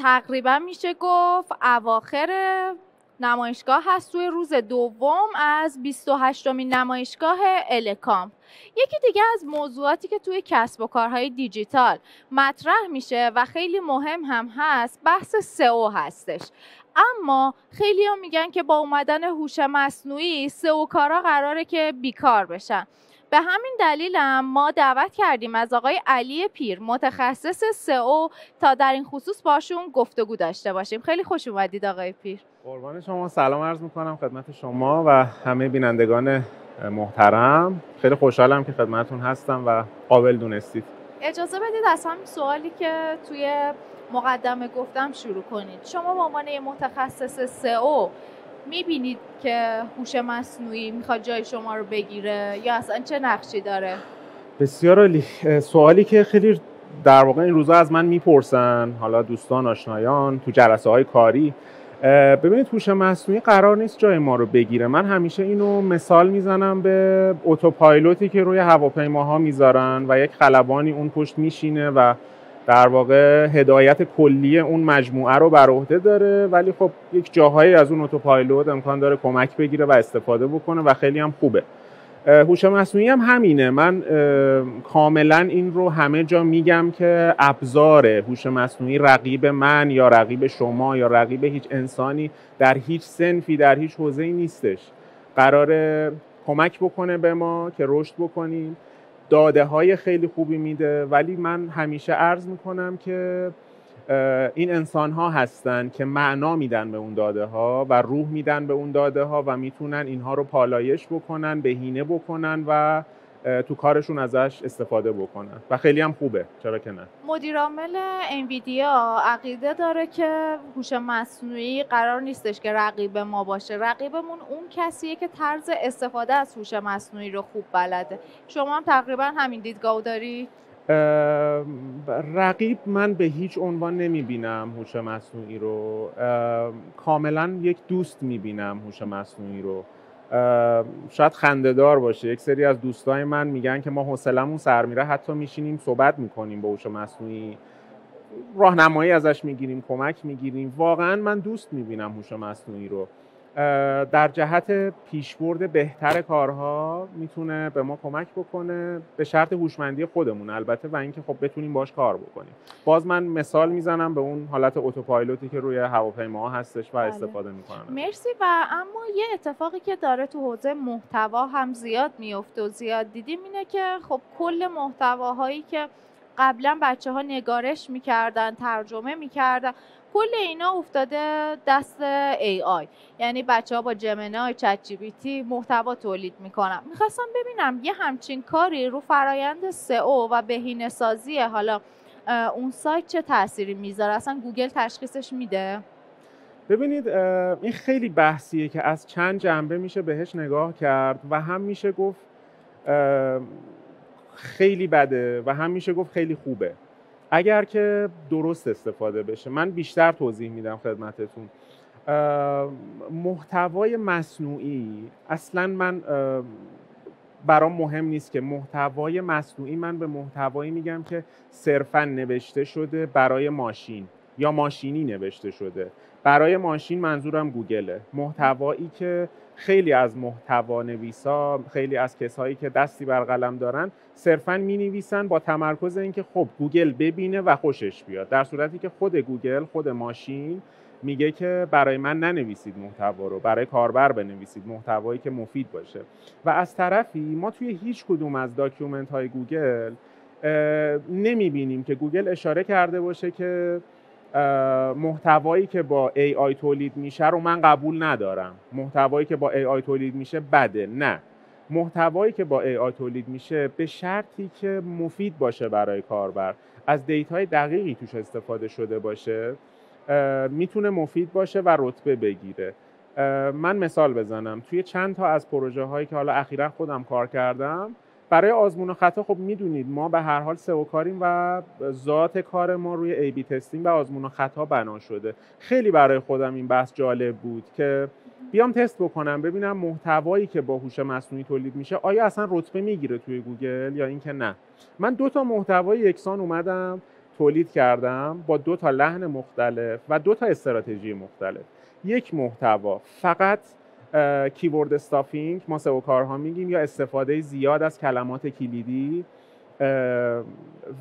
تقریبا میشه گفت اواخر نمایشگاه هست توی روز دوم از 28مین نمایشگاه الکامپ. یکی دیگه از موضوعاتی که توی کسب و کارهای دیجیتال مطرح میشه و خیلی مهم هم هست بحث سئو هستش. اما خیلی هم میگن که با اومدن هوش مصنوعی سئو کارا قراره که بیکار بشن. به همین دلیل هم ما دعوت کردیم از آقای علی پیر متخصص سئو تا در این خصوص باشون گفتگو داشته باشیم. خیلی خوش اومدید آقای پیر. قربان شما، سلام عرض میکنم خدمت شما و همه بینندگان محترم. خیلی خوشحالم که خدمتتون هستم و قابل دونستید. اجازه بدید از همین سوالی که توی مقدمه گفتم شروع کنید. شما به عنوان متخصص سئو میبینید که هوش مصنوعی میخواد جای شما رو بگیره یا اصلا چه نقشی داره؟ بسیار عالی. سوالی که خیلی در واقع این روزا از من میپرسن، حالا دوستان آشنایان تو جلسه های کاری. ببینید هوش مصنوعی قرار نیست جای ما رو بگیره. من همیشه اینو مثال میزنم به اتوپایلوتی که روی هواپیماها میذارن و یک خلبانی اون پشت میشینه و در واقع هدایت کلی اون مجموعه رو بر عهده داره، ولی خب یک جاهایی از اون اتوپایلوت امکان داره کمک بگیره و استفاده بکنه و خیلی هم خوبه. هوش مصنوعی هم همینه. من کاملا این رو همه جا میگم که ابزار هوش مصنوعی رقیب من یا رقیب شما یا رقیب هیچ انسانی در هیچ صنفی در هیچ حوزه‌ای نیستش. قراره کمک بکنه به ما که رشد بکنیم، داده های خیلی خوبی میده، ولی من همیشه عرض میکنم که این انسان ها هستن که معنا میدن به اون داده ها و روح میدن به اون داده ها و میتونن اینها رو پالایش بکنن، بهینه بکنن و تو کارشون ازش استفاده بکنن و خیلی هم خوبه، چرا که نه. مدیر عامل انویدیا عقیده داره که هوش مصنوعی قرار نیستش که رقیب ما باشه. رقیبمون اون کسیه که طرز استفاده از هوش مصنوعی رو خوب بلده. شما هم تقریبا همین دیدگاهو داری؟ رقیب من به هیچ عنوان نمیبینم هوش مصنوعی رو. کاملا یک دوست میبینم هوش مصنوعی رو. شاید خنده‌دار باشه، یک سری از دوستای من میگن که ما حوصله‌مون سر میره، حتی میشینیم صحبت میکنیم با هوش مصنوعی، راهنمایی ازش میگیریم، کمک میگیریم. واقعا من دوست میبینم هوش مصنوعی رو. در جهت پیشبرد بهتر کارها میتونه به ما کمک بکنه، به شرط هوشمندی خودمون البته و اینکه خب بتونیم باش کار بکنیم. باز من مثال میزنم به اون حالت اتوپایلوتی که روی هواپیماها هستش و استفاده میکنن. مرسی. و اما یه اتفاقی که داره تو حوزه محتوا هم زیاد میفته و زیاد دیدیم اینه که خب کل محتواهایی که قبلا بچه‌ها نگارش میکردن، ترجمه میکردن، کل اینا افتاده دست AI. یعنی بچه‌ها با جمنای، چت جی پی تی محتوا تولید میکنن. میخواستم ببینم یه همچین کاری رو فرایند سئو و بهینه‌سازی حالا اون سایت چه تأثیری میذاره؟ اصلا گوگل تشخیصش میده؟ ببینید این خیلی بحثیه که از چند جنبه میشه بهش نگاه کرد و هم میشه گفت خیلی بده و هم میشه گفت خیلی خوبه اگر که درست استفاده بشه. من بیشتر توضیح میدم خدمتتون. محتوای مصنوعی اصلا من برام مهم نیست که محتوای مصنوعی، من به محتوایی میگم که صرفا نوشته شده برای ماشین یا ماشینی نوشته شده. برای ماشین منظورم گوگله. محتوایی که خیلی از محتوا نویسا، خیلی از کسایی که دستی بر قلم دارن صرفا مینویسن با تمرکز اینکه خب گوگل ببینه و خوشش بیاد، در صورتی که خود گوگل، خود ماشین میگه که برای من ننویسید محتوا رو، برای کاربر بنویسید محتوایی که مفید باشه. و از طرفی ما توی هیچ کدوم از داکیومنت های گوگل نمیبینیم که گوگل اشاره کرده باشه که محتوایی که با AI تولید میشه رو من قبول ندارم، محتوایی که با AI تولید میشه بده. نه، محتوایی که با AI تولید میشه به شرطی که مفید باشه برای کاربر، از دیتای دقیقی توش استفاده شده باشه، میتونه مفید باشه و رتبه بگیره. من مثال بزنم، توی چند تا از پروژه هایی که حالا اخیرا خودم کار کردم برای آزمون و خطا، خب میدونید ما به هر حال سئو کاریم و ذات کار ما روی ای بی تستینگ و آزمون و خطا بنا شده. خیلی برای خودم این بحث جالب بود که بیام تست بکنم ببینم محتوایی که با هوش مصنوعی تولید میشه آیا اصلا رتبه میگیره توی گوگل یا اینکه نه. من 2 تا محتوای یکسان اومدم تولید کردم با 2 تا لحن مختلف و 2 تا استراتژی مختلف. یک محتوا فقط کیورد استافینگ ما سئو کارها میگیم، یا استفاده زیاد از کلمات کلیدی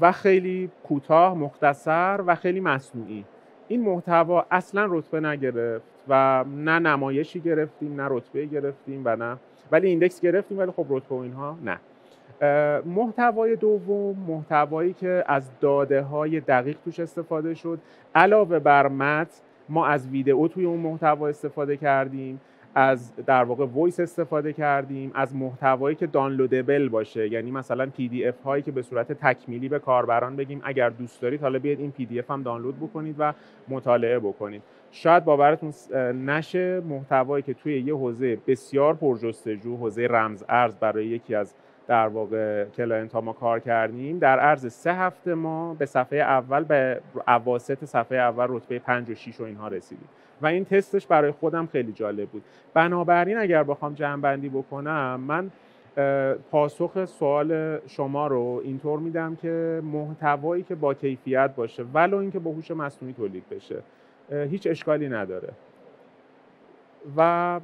و خیلی کوتاه، مختصر و خیلی مصنوعی. این محتوا اصلا رتبه نگرفت و نه نمایشی گرفتیم، نه رتبه گرفتیم و نه، ولی ایندکس گرفتیم، ولی خب رتبه و اینها نه. محتوای دوم، محتوایی که از داده‌های دقیق توش استفاده شد، علاوه بر متن ما از ویدئو توی اون محتوا استفاده کردیم، از در واقع وایس استفاده کردیم، از محتوایی که دانلودبل باشه، یعنی مثلا PDF هایی که به صورت تکمیلی به کاربران بگیم اگر دوست دارید حالا بیاید این PDF هم دانلود بکنید و مطالعه بکنید. شاید باورتون نشه محتوایی که توی یه حوزه بسیار پرجستجو، حوزه رمز ارز، برای یکی از در واقع کلاینت ها ما کار کردیم، در عرض 3 هفته ما به صفحه اول، به اواسط صفحه اول رتبه 5 و 6 و اینها رسیدیم و این تستش برای خودم خیلی جالب بود. بنابراین اگر بخوام جمع‌بندی بکنم، من پاسخ سوال شما رو اینطور میدم که محتوایی که با کیفیت باشه ولو اینکه با هوش مصنوعی تولید بشه هیچ اشکالی نداره و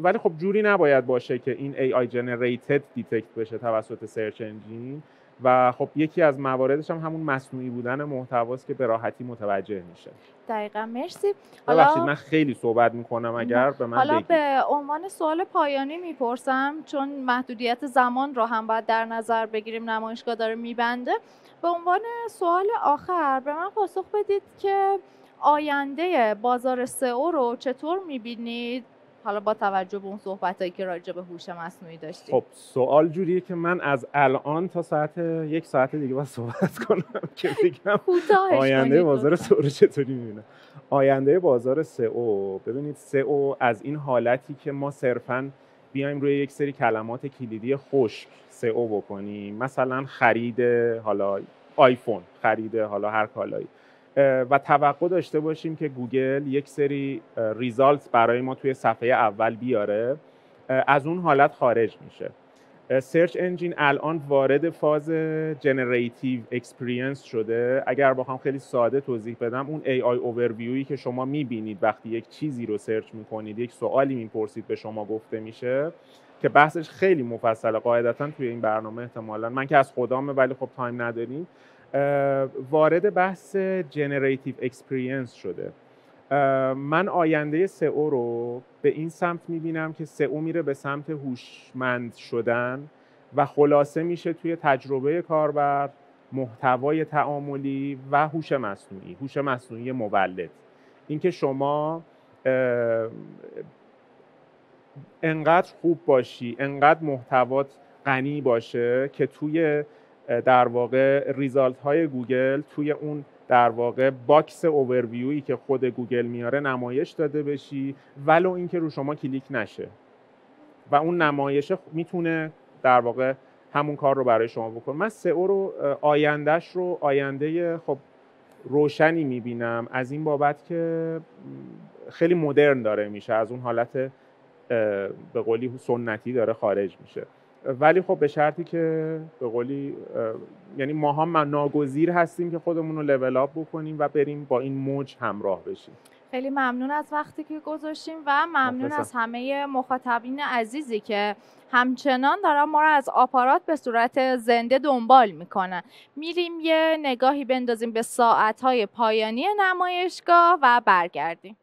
ولی خب جوری نباید باشه که این AI generated دیتکت بشه توسط سرچ انجین و خب یکی از مواردش هم همون مصنوعی بودن محتواست که به راحتی متوجه میشه. دقیقاً، مرسی. ببخشید من خیلی صحبت میکنم، اگر به من حالا بگید. به عنوان سوال پایانی میپرسم، چون محدودیت زمان رو هم باید در نظر بگیریم، نمایشگاه داره میبنده. به عنوان سوال آخر به من پاسخ بدید که آینده بازار سئو رو چطور میبینید، حالا با توجه به اون صحبتایی که راجع به هوش مصنوعی داشتیم؟ خب سوال جوریه که من از الان تا ساعت 1 ساعت دیگه باید صحبت کنم که بگم آینده بازار سئو رو چطوری میبینم. آینده بازار سئو، ببینید سئو از این حالتی که ما صرفاً بیایم روی یک سری کلمات کلیدی خشک سئو بکنیم، مثلا خرید حالا آیفون، خرید حالا هر کالایی، و توقع داشته باشیم که گوگل یک سری ریزالت برای ما توی صفحه اول بیاره، از اون حالت خارج میشه. سرچ انجین الان وارد فاز جنریتیو اکسپریانس شده. اگر بخوام خیلی ساده توضیح بدم، اون AI اوورویویی که شما میبینید وقتی یک چیزی رو سرچ میکنید، یک سوالی میپرسید به شما گفته میشه، که بحثش خیلی مفصله قاعدتاً توی این برنامه احتمالاً، من که از خدامه ولی خب تایم نداریم، وارد بحث جنریتیو اکسپریانس شده. من آینده سئو رو به این سمت میبینم که سئو میره به سمت هوشمند شدن و خلاصه میشه توی تجربه کاربر، محتوای تعاملی و هوش مصنوعی مولد. اینکه شما انقدر خوب باشی، انقدر محتوات غنی باشه که توی در واقع ریزالت های گوگل، توی اون در واقع باکس اوورویویی که خود گوگل میاره نمایش داده بشی، ولو اینکه رو شما کلیک نشه و اون نمایش میتونه در واقع همون کار رو برای شما بکنه. من سئو رو آینده خب روشنی میبینم، از این بابت که خیلی مدرن داره میشه، از اون حالت به قولی سنتی داره خارج میشه، ولی خب به شرطی که به قولی یعنی ما هم ناگزیر هستیم که خودمون رو لول اپ بکنیم و بریم با این موج همراه بشیم. خیلی ممنون از وقتی که گذاشتیم و ممنون از همه مخاطبین عزیزی که همچنان دارن ما رو از آپارات به صورت زنده دنبال میکنن. میریم یه نگاهی بندازیم به ساعتهای پایانی نمایشگاه و برگردیم.